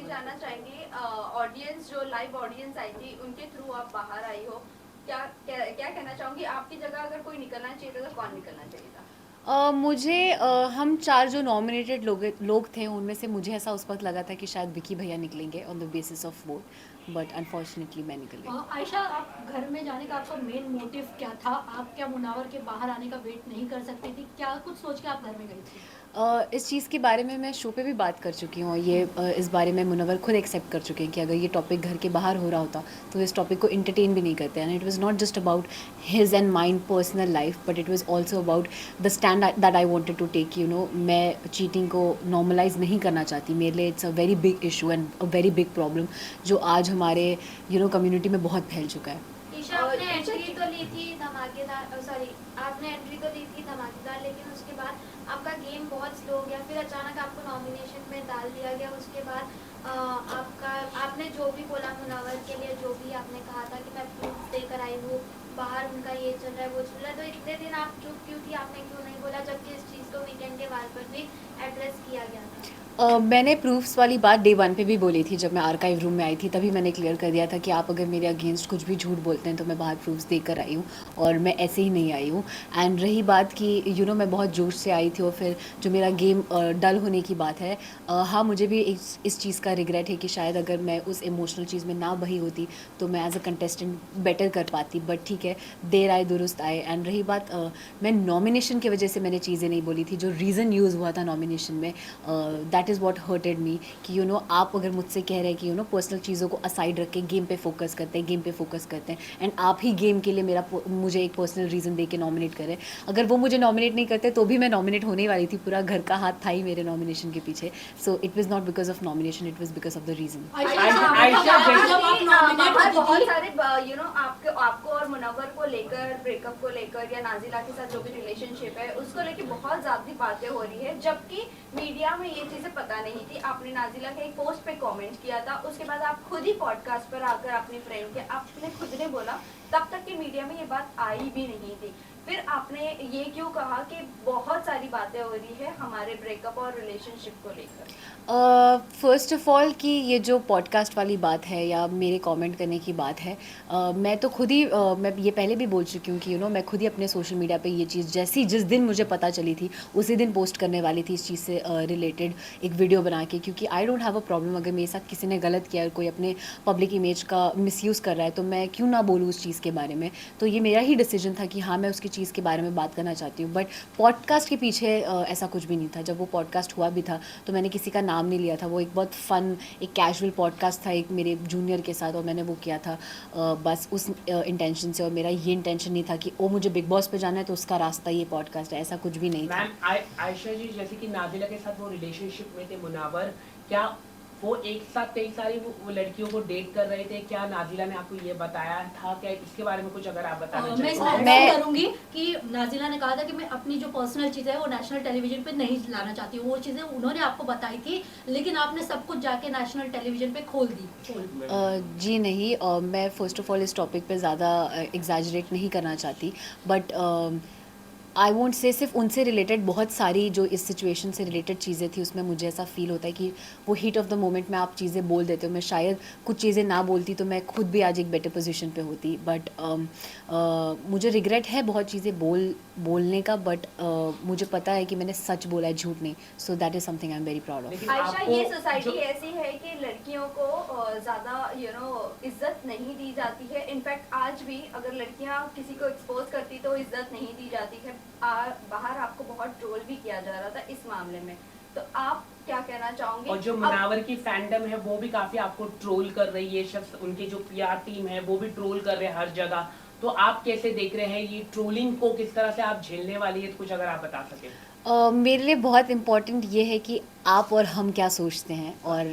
जानना चाहेंगे, ऑडियंस जो लाइव ऑडियंस आई थी उनके थ्रू आप बाहर आई हो, क्या कहना चाहूंगी, आपकी जगह अगर कोई निकलना चाहिए था तो कौन निकलना चाहिए था? मुझे हम 4 जो नॉमिनेटेड लोग थे उनमें से मुझे ऐसा उस वक्त लगा था कि शायद विकी भैया निकलेंगे on the basis of vote, but unfortunately मैं निकल गई। आयशा, आप घर में जाने का आपका मेन मोटिव क्या था? आप क्या मुनावर के बाहर आने का वेट नहीं कर सकती थी? क्या कुछ सोच के आप घर में गई थी? इस चीज़ के बारे में मैं शो पे भी बात कर चुकी हूँ, ये इस बारे में मुनव्वर खुद एक्सेप्ट कर चुके हैं कि अगर ये टॉपिक घर के बाहर हो रहा होता तो इस टॉपिक को इंटरटेन भी नहीं करते। And it was not just about his and mind personal life, but it was also about the stand that I wanted to take. मैं चीटिंग को नॉर्मलाइज नहीं करना चाहती। मेरे लिए it's a very big issue and a very big problem जो आज हमारे कम्युनिटी में बहुत फैल चुका है। ईशा, आपने एंट्री तो ली थी धमाकेदार, सॉरी, आपने एंट्री तो ली थी धमाकेदार, लेकिन उसके बाद आपका गेम बहुत स्लो हो गया, फिर अचानक आपको नॉमिनेशन में डाल दिया गया। उसके बाद आपका आपने जो भी बोला मुनव्वर के लिए, जो भी आपने कहा था कि मैं प्रूफ देकर आई हूँ, बाहर उनका ये चल रहा है वो चल रहा है, तो इतने दिन आप चुप क्यों थी? आपने क्यों नहीं बोला, जबकि इस चीज़ को वीकेंड के वार पर भी एड्रेस किया गया था? मैंने प्रूफ्स वाली बात डे 1 पे भी बोली थी। जब मैं आर्काइव रूम में आई थी तभी मैंने क्लियर कर दिया था कि आप अगर मेरे अगेंस्ट कुछ भी झूठ बोलते हैं तो मैं बाहर प्रूफ्स देकर आई हूँ और मैं ऐसे ही नहीं आई हूँ। एंड रही बात कि मैं बहुत जोश से आई थी और फिर जो मेरा गेम डल होने की बात है, हाँ मुझे भी इस चीज़ का रिग्रेट है कि शायद अगर मैं उस इमोशनल चीज़ में ना बही होती तो मैं एज अ कंटेस्टेंट बेटर कर पाती। बट ठीक है, देर आए दुरुस्त आए। एंड रही बात, मैं नॉमिनेशन की वजह से मैंने चीज़ें नहीं बोली थी। जो रीज़न यूज़ हुआ था नॉमिनेशन में, दैट इज़ वॉट हर्टेड मी कि आप अगर मुझसे कह रहे हैं कि पर्सनल चीज़ों को असाइड रख के गेम पे फोकस करते हैं, गेम पे फोकस करते हैं, एंड आप ही गेम के लिए मुझे एक पर्सनल रीज़न दे के नॉमिनेट करें। अगर वो मुझे नॉमिनेट नहीं करते तो भी मैं नॉमिनेट होने वाली थी। पूरा घर का हाथ था ही मेरे नॉमिनेशन के पीछे। So it was not because of nomination, it was because of the reason. बहुत सारे आपको और मुनव्वर को लेकर, ब्रेकअप को लेकर या नाजिला के साथ जो भी रिलेशनशिप है उसको लेकर बहुत ज्यादा बातें हो रही है, जबकि मीडिया में ये चीजें पता नहीं थी। आपने नाजिला के एक पोस्ट पे कमेंट किया था, उसके बाद आप खुद ही पॉडकास्ट पर आकर अपनी फ्रेंड के आपने खुद ने बोला, तब तक की मीडिया में ये बात आई भी नहीं थी। फिर आपने ये क्यों कहा कि बहुत सारी बातें हो रही है हमारे ब्रेकअप और रिलेशनशिप को लेकर? फ़र्स्ट ऑफ़ ऑल कि ये जो पॉडकास्ट वाली बात है या मेरे कमेंट करने की बात है, मैं तो खुद ही मैं ये पहले भी बोल चुकी हूँ कि मैं खुद ही अपने सोशल मीडिया पे ये चीज़ जिस दिन मुझे पता चली थी उसी दिन पोस्ट करने वाली थी इस चीज़ से रिलेटेड एक वीडियो बना के। क्योंकि I don't have a problem, अगर मेरे साथ किसी ने गलत किया, कोई अपने पब्लिक इमेज का मिसयूज़ कर रहा है तो मैं क्यों ना बोलूँ उस चीज़ के बारे में। तो ये मेरा ही डिसीजन था कि हाँ मैं उसकी चीज़ के बारे में बात करना चाहती हूँ। बट पॉडकास्ट के पीछे ऐसा कुछ भी नहीं था। जब वो पॉडकास्ट हुआ भी था तो मैंने किसी का नाम नहीं लिया था। वो एक बहुत फ़न, एक कैजुअल पॉडकास्ट था एक मेरे जूनियर के साथ और मैंने वो किया था बस उस इंटेंशन से। और मेरा ये इंटेंशन नहीं था कि ओ मुझे बिग बॉस पे जाना है तो उसका रास्ता ये पॉडकास्ट है, ऐसा कुछ भी नहीं था। मैम आयशा जी, जैसे कि नाजिला के साथ वो रिलेशनशिप में थे मुनावर, क्या वो एक साथ कई सारी वो लड़कियों को डेट कर रहे थे? क्या नाजिला ने आपको ये बताया था? क्या इसके बारे में कुछ अगर आप बताना मैं चाहें? करूंगी कि नाजिला ने कहा था कि मैं अपनी जो पर्सनल चीज़ है वो नेशनल टेलीविजन पे नहीं लाना चाहती हूँ। वो चीज़ें उन्होंने आपको बताई थी, लेकिन आपने सब कुछ जाके नेशनल टेलीविजन पे खोल दी। जी नहीं, मैं फ़र्स्ट ऑफ़ ऑल इस टॉपिक पे ज़्यादा एग्जैजरेट नहीं करना चाहती। बट आई वोंट से सिर्फ उनसे रिलेटेड बहुत सारी जो इस सिचुएशन से रिलेटेड चीज़ें थी उसमें मुझे ऐसा फ़ील होता है कि वो हीट ऑफ द मोमेंट में आप चीज़ें बोल देते हो। मैं शायद कुछ चीज़ें ना बोलती तो मैं खुद भी आज एक बेटर पोजीशन पे होती। बट मुझे रिग्रेट है बहुत चीज़ें बोलने का। बट मुझे पता है कि मैंने सच बोला है, झूठ नहीं। So that is something I am very proud of. Ayesha, ये सोसाइटी ऐसी है कि लड़कियों को ज्यादा इज्जत नहीं दी जाती है। इनफैक्ट आज भी अगर लड़कियां किसी को एक्सपोज करती तो इज्जत नहीं दी जाती है। बाहर आपको बहुत ट्रोल भी किया जा रहा था इस मामले में, तो आप क्या कहना चाहोगे? और जो मुनावर की फैंडम है वो भी काफी आपको ट्रोल कर रही है, शख्स उनकी जो पीआर टीम है वो भी ट्रोल कर रहे हैं हर जगह। तो आप कैसे देख रहे हैं ये ट्रोलिंग को, किस तरह से आप झेलने वाली है? तो कुछ अगर आप बता सकें। मेरे लिए बहुत इम्पॉर्टेंट ये है कि आप और हम क्या सोचते हैं और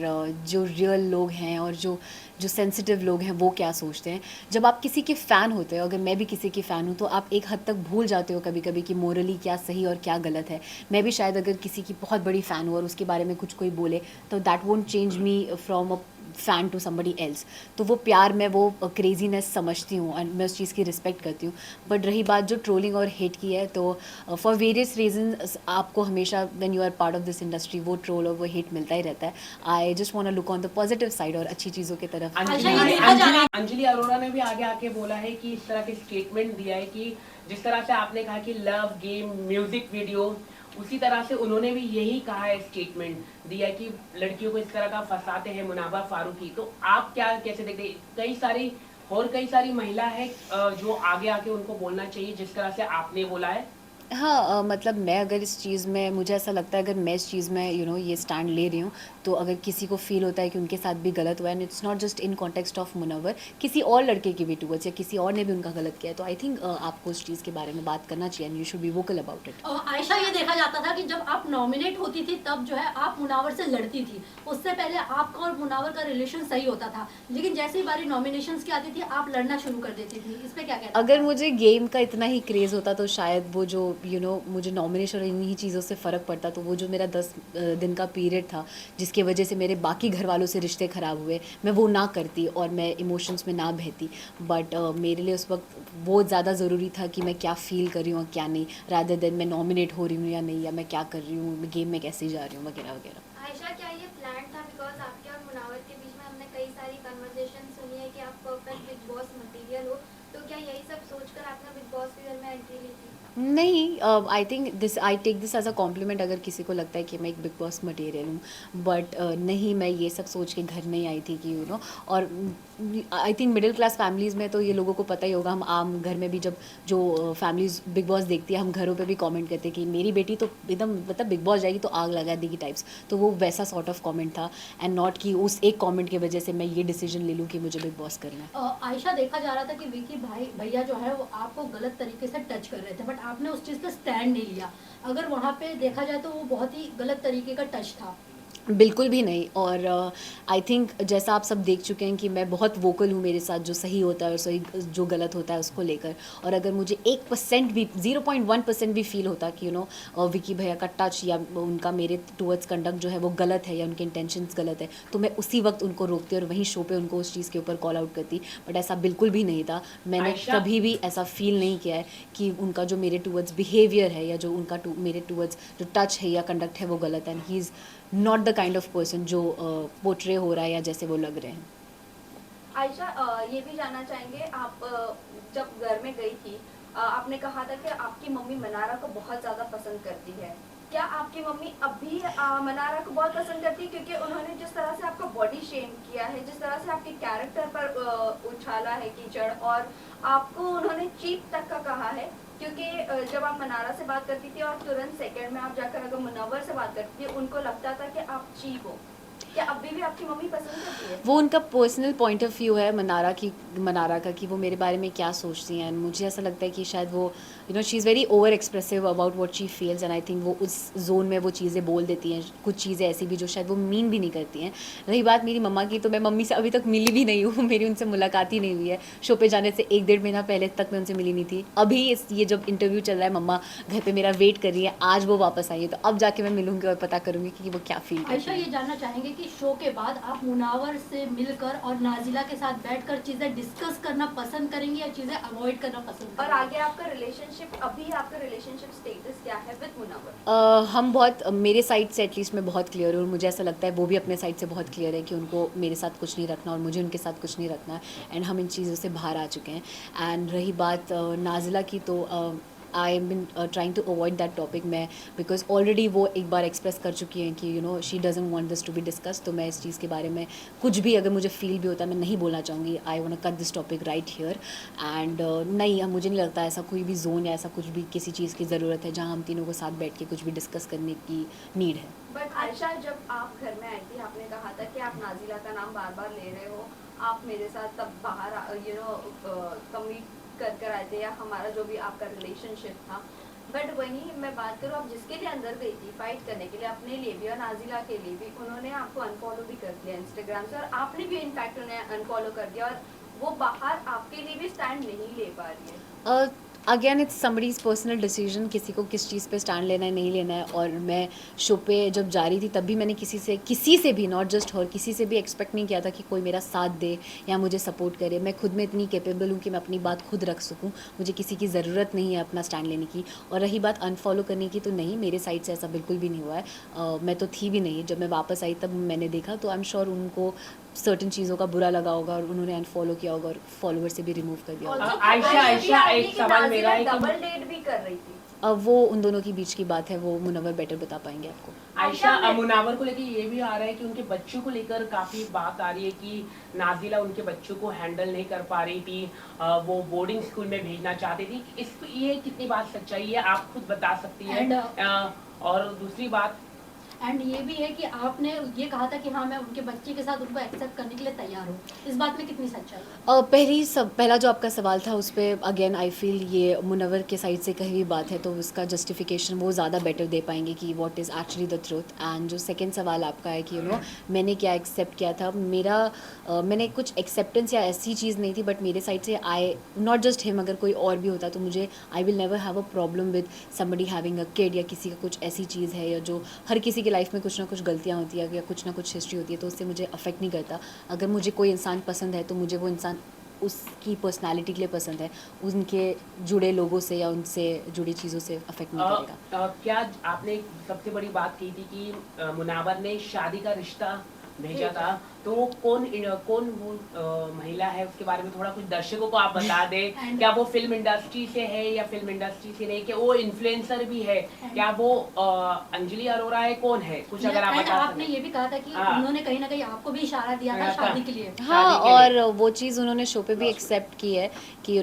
जो रियल लोग हैं और जो जो सेंसिटिव लोग हैं वो क्या सोचते हैं। जब आप किसी के फ़ैन होते हो, अगर मैं भी किसी की फ़ैन हूँ, तो आप एक हद तक भूल जाते हो कभी कभी कि मोरली क्या सही और क्या गलत है। मैं भी शायद अगर किसी की बहुत बड़ी फ़ैन हूँ और उसके बारे में कुछ कोई बोले तो that won't change me from a fan to somebody else, तो वो प्यार मैं वो क्रेजीनेस समझती हूँ एंड मैं उस चीज़ की रिस्पेक्ट करती हूँ। बट रही बात जो ट्रोलिंग और हेट की है, तो फॉर वेरियस रीजन आपको हमेशा when you are part of this industry वो ट्रोल और वो हेट मिलता ही रहता है। I just want to look on the positive side और अच्छी चीज़ों की तरफ। अंजलि ये देखा जा रहा अंजलि अरोड़ा ने भी आगे आके बोला है कि इस तरह के स्टेटमेंट दिया है कि जिस तरह से आपने कहा कि लव गेम म्यूजिक वीडियो, उसी तरह से उन्होंने भी यही कहा है, स्टेटमेंट दिया है कि लड़कियों को इस तरह का फंसाते हैं मुनाबा फारूकी। तो आप क्या कैसे देखते हैं? कई सारी महिला है जो आगे आके उनको बोलना चाहिए जिस तरह से आपने बोला है। हाँ, मतलब मैं अगर इस चीज़ में, मुझे ऐसा लगता है अगर मैं इस चीज़ में ये स्टैंड ले रही हूँ, तो अगर किसी को फील होता है कि उनके साथ भी गलत हुआ है, and it's not just in context of Munawar, किसी और लड़के की भी टूवर्ड्स या किसी और ने भी उनका गलत किया है, तो आई थिंक आपको उस चीज़ के बारे में बात करना चाहिए and you should be vocal about it. Ayesha, ये देखा जाता था कि जब आप नॉमिनेट होती थी तब जो है आप मुनावर से लड़ती थी, उससे पहले आपका और मुनावर का रिलेशन सही होता था, लेकिन जैसे ही बारी नॉमिनेशंस की आती थी आप लड़ना शुरू कर देती थी। इस पे क्या कहते हैं? अगर मुझे गेम का इतना ही क्रेज़ होता तो शायद वो जो मुझे नॉमिनेशन और इन्हीं चीज़ों से फ़र्क पड़ता, तो वो जो मेरा 10 दिन का पीरियड था जिसकी वजह से मेरे बाकी घर वालों से रिश्ते ख़राब हुए, मैं वो ना करती और मैं इमोशंस में ना बहती। बट मेरे लिए उस वक्त वो ज़्यादा ज़रूरी था कि मैं क्या फ़ील कर रही हूँ और क्या नहीं, रादर देन मैं नॉमिनेट हो रही हूँ या नहीं, या मैं क्या कर रही हूँ, गेम में कैसे जा रही हूँ वगैरह वगैरह। आयशा, क्या ये प्लान था? बिकॉज आपके और मुनावर के बीच में हमने कई सारी कन्वर्सेशन सुनी है कि आप परफेक्ट बिग बॉस मटेरियल हो, तो क्या यही सब सोचकर आपने बिग बॉस के घर में एंट्री ली थी? नहीं, I think I take this as a compliment अगर किसी को लगता है कि मैं एक बिग बॉस मटेरियल हूँ, बट नहीं, मैं ये सब सोच के घर नहीं आई थी कि और I think middle class families में तो ये लोगों को पता ही होगा। हम आम घर में भी जब जो फैमिलीज बिग बॉस देखती है, हम घरों पे भी कमेंट करते हैं कि मेरी बेटी तो एकदम मतलब बिग बॉस जाएगी तो आग लगा देगी टाइप्स, तो वो वैसा सॉर्ट ऑफ कमेंट था एंड नॉट कि उस एक कमेंट की वजह से मैं ये डिसीजन ले लूँ कि मुझे बिग बॉस करना है। आयशा, देखा जा रहा था कि विकी भैया जो है वो आपको गलत तरीके से टच कर रहे थे, बट आपने उस चीज़ पे स्टैंड नहीं लिया। अगर वहाँ पे देखा जाए तो वो बहुत ही गलत तरीके का टच था। बिल्कुल भी नहीं, और आई थिंक जैसा आप सब देख चुके हैं कि मैं बहुत वोकल हूँ मेरे साथ जो सही होता है और सही जो गलत होता है उसको लेकर। और अगर मुझे 1% भी 0.1% भी फील होता कि विकी भैया का टच या उनका मेरे टूवर्ड्स कंडक्ट जो है वो गलत है या उनके इंटेंशंस गलत है, तो मैं उसी वक्त उनको रोकती और वहीं शो पे उनको उस चीज़ के ऊपर कॉल आउट करती। बट ऐसा बिल्कुल भी नहीं था। मैंने आयशा? कभी भी ऐसा फील नहीं किया है कि उनका जो मेरे टूवर्ड्स बिहेवियर है या जो उनका मेरे टूवर्ड्स जो टच है या कंडक्ट है वो गलत है। And he is not the kind of person जो पोर्ट्रे हो रहा है या जैसे वो लग रहे हैं। आयशा, ये भी जानना चाहेंगे, आप जब घर में गई थी, आपने कहा था कि आपकी मम्मी मनारा को बहुत ज़्यादा पसंद करती है। क्या आपकी मम्मी अब भी मनारा को बहुत पसंद करती है? क्योंकि उन्होंने जिस तरह से आपका बॉडी शेम किया है, जिस तरह से आपके कैरेक्टर पर उछाला है कीचड़, और आपको उन्होंने चीप तक का कहा है, क्योंकि जब आप मनारा से बात करती थी और तुरंत सेकंड में आप जाकर अगर मुनव्वर से बात करती थी, उनको लगता था कि आप चीप हो। क्या अभी भी आपकी मम्मी पसंद करती है? वो उनका पर्सनल पॉइंट ऑफ व्यू है मनारा का कि वो मेरे बारे में क्या सोचती हैं। एंड मुझे ऐसा लगता है कि शायद वो she is very over expressive about what she feels, and I think वो उस जोन में वो चीज़ें बोल देती हैं, कुछ चीज़ें ऐसी भी जो शायद वो मीन भी नहीं करती हैं। रही बात मेरी मम्मा की, तो मैं मम्मी से अभी तक मिली भी नहीं हूँ, मेरी उनसे मुलाकात ही नहीं हुई है। शो पे जाने से 1-1.5 महीना पहले तक मैं उनसे मिली नहीं थी। अभी ये जब इंटरव्यू चल रहा है, मम्मा घर पर मेरा वेट कर रही है, आज वो वापस आई है, तो अब जाके मैं मिलूँगी और पता करूँगी कि वो क्या फील करती आयशा, है। ये जानना चाहेंगे कि शो के बाद आप मुनावर से मिलकर और नाजिला के साथ बैठकर चीजें डिस्कस करना पसंद करेंगी या चीजें अवॉइड करना पसंद और करेंगी? आगे आपका रिलेशनशिप स्टेटस क्या है विद मुनव्वर? हम बहुत मेरे साइड से एटलीस्ट मैं बहुत क्लियर हूँ, और मुझे ऐसा लगता है वो भी अपने साइड से बहुत क्लियर है कि उनको मेरे साथ कुछ नहीं रखना और मुझे उनके साथ कुछ नहीं रखना, एंड हम इन चीज़ों से बाहर आ चुके हैं। एंड रही बात नाजिला की, तो I am been trying to avoid that topic मैं, बिकॉज ऑलरेडी वो एक बार एक्सप्रेस कर चुकी हैं कि she doesn't want this to be discuss. तो मैं इस चीज़ के बारे में कुछ भी अगर मुझे फील भी होता है मैं नहीं बोलना चाहूँगी। I want to cut this topic right here. And नहीं, मुझे नहीं लगता ऐसा कोई भी जोन या ऐसा कुछ भी किसी चीज़ की ज़रूरत है जहाँ हम तीनों को साथ बैठ के कुछ भी डिस्कस करने की नीड है। बट आयशा, जब आप घर में आई थी, आपने कहा था कि आप नाजिला का नाम बार बार ले रहे हो, आप मेरे साथ तब बाहर कम्यूट कर आए थे, या हमारा जो भी आपका रिलेशनशिप था। बट वहीं मैं बात करूँ, आप जिसके लिए अंदर गई थी फाइट करने के लिए, अपने लिए भी और नाजिला के लिए भी, उन्होंने आपको अनफॉलो भी कर दिया इंस्टाग्राम से, और आपने भी इनफैक्ट उन्हें अनफॉलो कर दिया, और वो बाहर आपके लिए भी स्टैंड नहीं ले पा रही है। Again it's somebody's personal decision, किसी को किस चीज़ पे स्टैंड लेना है नहीं लेना है। और मैं शो पे जब जा रही थी तब भी मैंने किसी से भी, नॉट जस्ट हर, किसी से भी एक्सपेक्ट नहीं किया था कि कोई मेरा साथ दे या मुझे सपोर्ट करे। मैं खुद में इतनी कैपेबल हूँ कि मैं अपनी बात खुद रख सकूँ, मुझे किसी की ज़रूरत नहीं है अपना स्टैंड लेने की। और रही बात अनफॉलो करने की, तो नहीं, मेरे साइड से ऐसा बिल्कुल भी नहीं हुआ है। मैं तो थी भी नहीं, जब मैं वापस आई तब मैंने देखा, तो आई एम श्योर उनको सर्टेन चीज़ों का बुरा लगा होगा और उन्होंने अनफॉलो किया होगा और फॉलोवर से भी रिमूव कर दिया होगा। आयशा, एक सवाल मेरा है कि डबल डेट भी कर रही थी। अब वो उन दोनों के बीच की बात है, वो मुनव्वर बेटर बता पाएंगे आपको। आयशा, मुनावर को लेकर ये भी आ रहा है कि उनके बच्चों को लेकर काफी बात आ रही है कि नाजिला उनके बच्चों को हैंडल नहीं कर पा रही थी, वो बोर्डिंग स्कूल में भेजना चाहती थी। इस ये कितनी बात सच्चाई है, आप खुद बता सकती हैं। और दूसरी बात, एंड ये भी है कि आपने ये कहा था कि हाँ मैं उनके बच्चे के साथ उनको एक्सेप्ट करने के लिए तैयार हूँ, इस बात में कितनी सच्चाई है? पहला जो आपका सवाल था उस पर अगेन आई फील ये मुनव्वर के साइड से कही हुई बात है, तो उसका जस्टिफिकेशन वो ज़्यादा बेटर दे पाएंगे कि what is actually the truth. And जो सेकंड सवाल आपका है कि मैंने क्या एक्सेप्ट किया था, मैंने कुछ एक्सेप्टेंस या ऐसी चीज़ नहीं थी, बट मेरे साइड से आई नॉट जस्ट हिम, अगर कोई और भी होता तो मुझे I will never have a problem with somebody having a kid, या किसी का कुछ ऐसी चीज़ है, या जो हर किसी की लाइफ में कुछ ना कुछ गलतियाँ होती है या कुछ ना कुछ हिस्ट्री होती है, तो उससे मुझे अफेक्ट नहीं करता। अगर मुझे कोई इंसान पसंद है तो मुझे वो इंसान उसकी पर्सनालिटी के लिए पसंद है, उनके जुड़े लोगों से या उनसे जुड़ी चीज़ों से अफेक्ट नहीं करेगा। क्या आपने सबसे बड़ी बात की थी कि मुनावर ने शादी का रिश्ता भेजा था, तो वो कौन वो महिला है, उसके बारे में थोड़ा कुछ दर्शकों को आप बता दें। क्या वो फिल्म इंडस्ट्री से है या फिल्म इंडस्ट्री से नहीं, कि वो इन्फ्लुएंसर भी है, क्या वो अंजलि अरोरा है, कौन है, कुछ अगर आप बता आपने ये भी कहा था कि उन्होंने कहीं ना कहीं आपको भी इशारा दिया था शादी के लिए। हाँ, और वो चीज़ उन्होंने शो पे भी एक्सेप्ट की है कि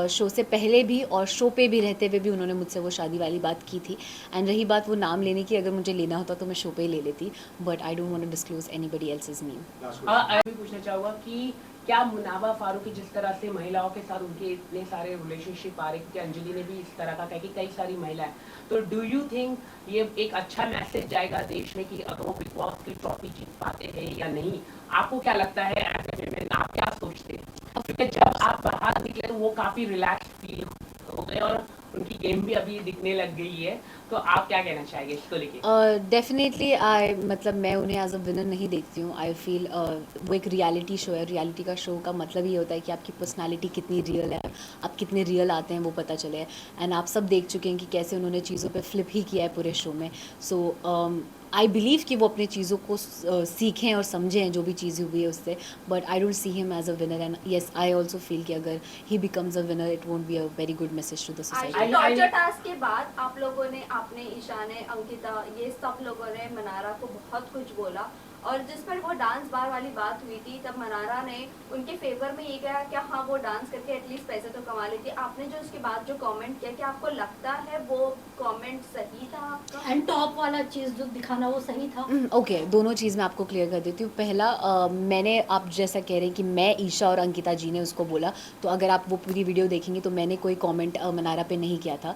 शो से पहले भी और शो पे भी रहते हुए भी उन्होंने मुझसे वो शादी वाली बात की थी। एंड रही बात वो नाम लेने की, अगर मुझे लेना होता तो मैं शो पे ही ले लेती, but I don't want to disclose anybody else's name. मैं भी पूछना चाहूँगा कि क्या मुनावा फारूकी जिस तरह से महिलाओं के साथ उनके इतने सारे रिलेशनशिप आ रहे, क्योंकि अंजलि ने भी इस तरह का कहा कि कई सारी महिलाएं, तो डू यू थिंक ये एक अच्छा मैसेज जाएगा देश में कि अगर वो बिग बॉस की ट्रॉफी जीत पाते हैं या नहीं? आपको क्या लगता है, आप क्या सोचते हैं? क्योंकि जब आप बाहर निकले तो वो काफी रिलैक्स फील हो गए और उनकी गेम भी अभी दिखने लग गई है, तो आप क्या कहना चाहेंगे इसको लेके? डेफिनेटली मतलब मैं उन्हें एज अ विनर नहीं देखती हूँ। आई फील वो एक रियलिटी शो है, रियलिटी का शो का मतलब ये होता है कि आपकी पर्सनालिटी कितनी रियल है, आप कितने रियल आते हैं वो पता चले। एंड आप सब देख चुके हैं कि कैसे उन्होंने चीज़ों पे फ्लिप ही किया है पूरे शो में। सो आई बिलीव कि वो अपनी चीज़ों को सीखें और समझें जो भी चीज़ हुई है उससे, but I don't see him as a winner. And yes, I also feel कि अगर he becomes a winner it won't be a very good message to the society. Torture task के बाद आप लोगों ने, आपने, ईशा ने, अंकिता, ये सब लोगों ने मनारा को बहुत कुछ बोला, और जिस पर वो डांस बार वाली बात हुई थी तब मनारा ने उनके फेवर में ये कहा कि हाँ वो डांस करके एटलीस्ट पैसे तो कमा लेती। आपने जो उसके बाद जो कमेंट किया, कि आपको लगता है वो कमेंट सही था आपका? एंड टॉप वाला चीज़ जो दिखाना वो सही था? ओके, दोनों चीज़ मैं आपको क्लियर कर देती हूँ। पहला, मैंने, आप जैसा कह रहे हैं कि मैं, ईशा और अंकिता जी ने उसको बोला, तो अगर आप वो पूरी वीडियो देखेंगे तो मैंने कोई कमेंट मनारा पे नहीं किया था।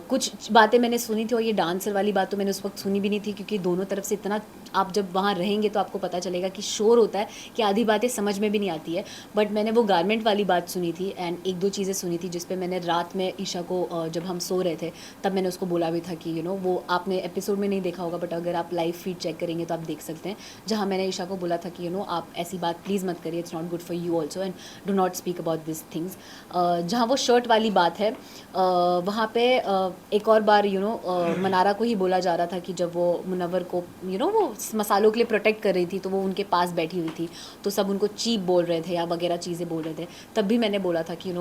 कुछ बातें मैंने सुनी थी, और ये डांसर वाली बात तो मैंने उस वक्त सुनी भी नहीं थी, क्योंकि दोनों तरफ से इतना, आप जब वहाँ रहेंगे तो आपको पता चलेगा कि शोर होता है कि आधी बातें समझ में भी नहीं आती है। बट मैंने वो गारमेंट वाली बात सुनी थी, एंड एक दो चीज़ें सुनी थी जिस पे मैंने रात में ईशा को, जब हम सो रहे थे तब मैंने उसको बोला भी था कि वो आपने एपिसोड में नहीं देखा होगा, बट अगर आप लाइव फीड चेक करेंगे तो आप देख सकते हैं, जहाँ मैंने ईशा को बोला था कि आप ऐसी बात प्लीज़ मत करिए, it's not good for you also, and do not speak about this things. जहाँ वो शर्ट वाली बात है, वहाँ पे एक और बार मनारा को ही बोला जा रहा था कि जब वो मुनव्वर को वो मसालों के लिए प्रोटेक्ट कर रही थी, तो वो उनके पास बैठी हुई थी, तो सब उनको चीप बोल रहे थे या वगैरह चीज़ें बोल रहे थे। तब भी मैंने बोला था कि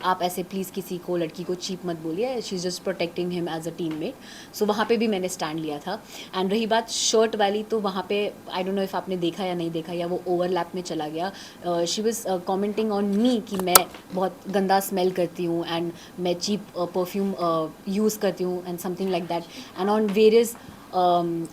आप ऐसे प्लीज़ किसी को, लड़की को चीप मत बोलिए, she is just protecting him as a teammate. So वहाँ पे भी मैंने स्टैंड लिया था। एंड रही बात शर्ट वाली, तो वहाँ पे आई डोंट नो इफ़ आपने देखा या नहीं देखा, या वो ओवरलैप में चला गया। She was commenting on me कि मैं बहुत गंदा स्मेल करती हूँ, एंड मैं चीप परफ्यूम यूज़ करती हूँ, and something like that. And on various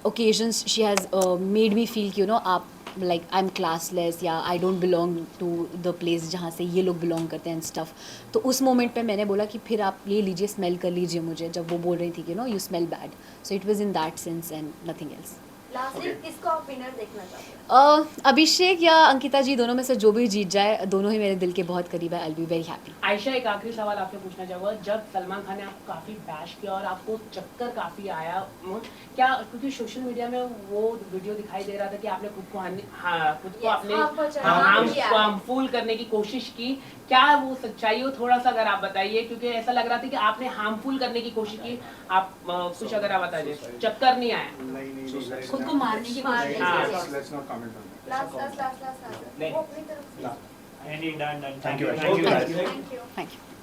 occasions she has made me feel कि आप like I'm classless, या I don't belong to the place जहाँ से ये लोग belong करते हैं and stuff। तो उस मोमेंट पे मैंने बोला कि फिर आप ये लीजिए, स्मेल कर लीजिए मुझे, जब वो बोल रही थी कि you smell bad। So it was in that sense and nothing else। Lastly Okay. किसको आप विनर देखना चाहते हैं? अभिषेक या अंकिता जी दोनों में से जो भी जीत जाए, दोनों ही मेरे दिल के बहुत करीब है। I will be very happy. Ayesha, एक आखिरी सवाल आपसे पूछना चाहूंगा। जब सलमान खान ने आपको काफी बैश किया और आपको चक्कर काफी आया, क्या क्योंकि सोशल मीडिया में वो वीडियो दिखाई दे रहा था कि आपने खुद को खुद को Yes, अपने harm किया है। हार्मफुल करने की कोशिश की, क्या वो सच्चाई हो? थोड़ा सा अगर आप बताइए, क्योंकि ऐसा लग रहा था कि आपने हार्मफुल करने की कोशिश की। आप कुछ अगर आप बताइए, चक्कर नहीं आया? नहीं खुद को मारने की मारने कोशिश की हाँ। कोशिश। Let's not comment on last वो अपनी तरफ say that Any done. Thank you. Thank you. Thank thank you thank you.